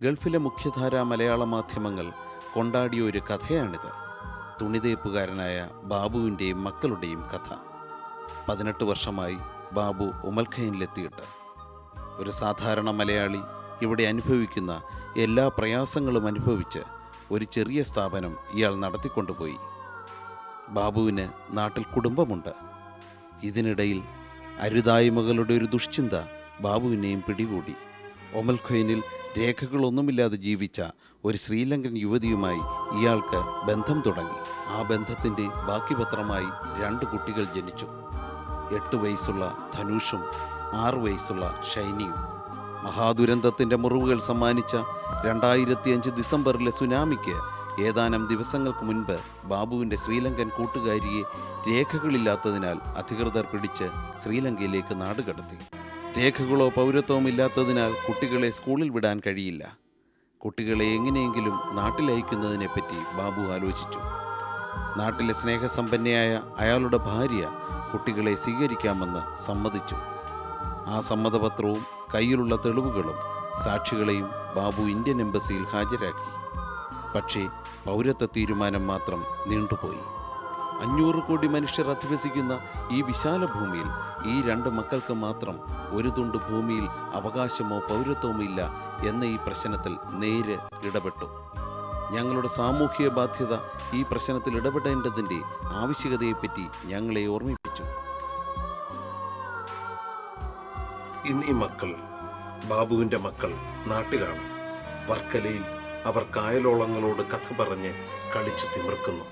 ഗൾഫിലെ മുഖ്യധാരാ മലയാള മാധ്യമങ്ങൾ കൊണ്ടാടിയ ഒരു കഥയാണിത്. തുണിതേപ്പുകാരനായ ബാബുവിൻ്റെയും മക്കളുടെയും കഥ. 18 വർഷമായി ബാബു ഉമൽഖൈനിലെത്തിയിട്ട്. ഒരു സാധാരണ മലയാളി ഇവിടെ അനുഭവിക്കുന്ന എല്ലാ പ്രയാസങ്ങളും അനുഭവിച്ച് ഒരു ചെറിയ സ്ഥാപനം ഇയാൾ നടത്തിക്കൊണ്ടുപോയി. ബാബുവിന് നാട്ടിൽ കുടുംബമുണ്ട്. ഇതിനിടയിൽ അരുതായ്മകളുടെ ഒരു ദുഷ്ചിന്ത ബാബുവിനെയും പിടികൂടി. ഒമൽഖൈനിൽ രേഖകളൊന്നുമില്ലാതെ ജീവിച്ച ഒരു ശ്രീലങ്കൻ യുവതിയുമായി ഇയാൾക്ക് ബന്ധം തുടങ്ങി. ആ ബന്ധത്തിൻ്റെ ബാക്കി പത്രമായി 2 കുട്ടികൾ ജനിച്ചു. 8 വയസ്സുള്ള ധനുഷും 6 വയസ്സുള്ള ഷൈനിയും. മഹാദുരന്തത്തിൻ്റെ മുറിവുകൾ സമ്മാനിച്ച 2005 ഡിസംബറിലെ സുനാമിക്ക് ഏതാനും ദിവസങ്ങൾക്ക് മുൻപ് ബാബുവിൻ്റെ ശ്രീലങ്കൻ കൂട്ടുകാരിയെ രേഖകളില്ലാത്തതിനാൽ അധികൃതർ പിടിച്ച് ശ്രീലങ്കയിലേക്ക് നാടുകടത്തി. രേഖകളോ പൗരത്വമോ ഇല്ലാത്തതിനാൽ കുട്ടികളെ സ്കൂളിൽ വിടാൻ കഴിയില്ല. കുട്ടികളെ എങ്ങനെയെങ്കിലും നാട്ടിലയക്കുന്നതിനെപ്പറ്റി ബാബു ആലോചിച്ചു. നാട്ടിലെ സ്നേഹസമ്പന്നയായ അയാളുടെ ഭാര്യ കുട്ടികളെ സ്വീകരിക്കാമെന്ന് സമ്മതിച്ചു. ആ സമ്മതപത്രവും കയ്യിലുള്ള തെളിവുകളും സാക്ഷികളെയും ബാബു ഇന്ത്യൻ എംബസിയിൽ ഹാജരാക്കി. പക്ഷേ പൗരത്വ തീരുമാനം മാത്രം നീണ്ടുപോയി. 500 കോടി മനുഷ്യർ അധിവസിക്കുന്ന ഈ വിശാല ഭൂമിയിൽ ഈ 2 മക്കൾക്ക് മാത്രം ഒരു തുണ്ട് ഭൂമിയിൽ അവകാശമോ പൗരത്വമോ ഇല്ല എന്ന ഈ പ്രശ്നത്തിൽ നേര് ഇടപെട്ടു. ഞങ്ങളുടെ സാമൂഹിക ബാധ്യത ഈ പ്രശ്നത്തിൽ ഇടപെടേണ്ടതിൻ്റെ ആവശ്യകതയെപ്പറ്റി ഞങ്ങളെ ഓർമ്മിപ്പിച്ചു. ഇന്ന് ഈ മക്കൾ, ബാബുവിൻ്റെ മക്കൾ, നാട്ടിലാണ്. വർക്കലയിൽ അവർ കായലോളങ്ങളോട് കഥ പറഞ്ഞ് കളിച്ചു തിമിർക്കുന്നു.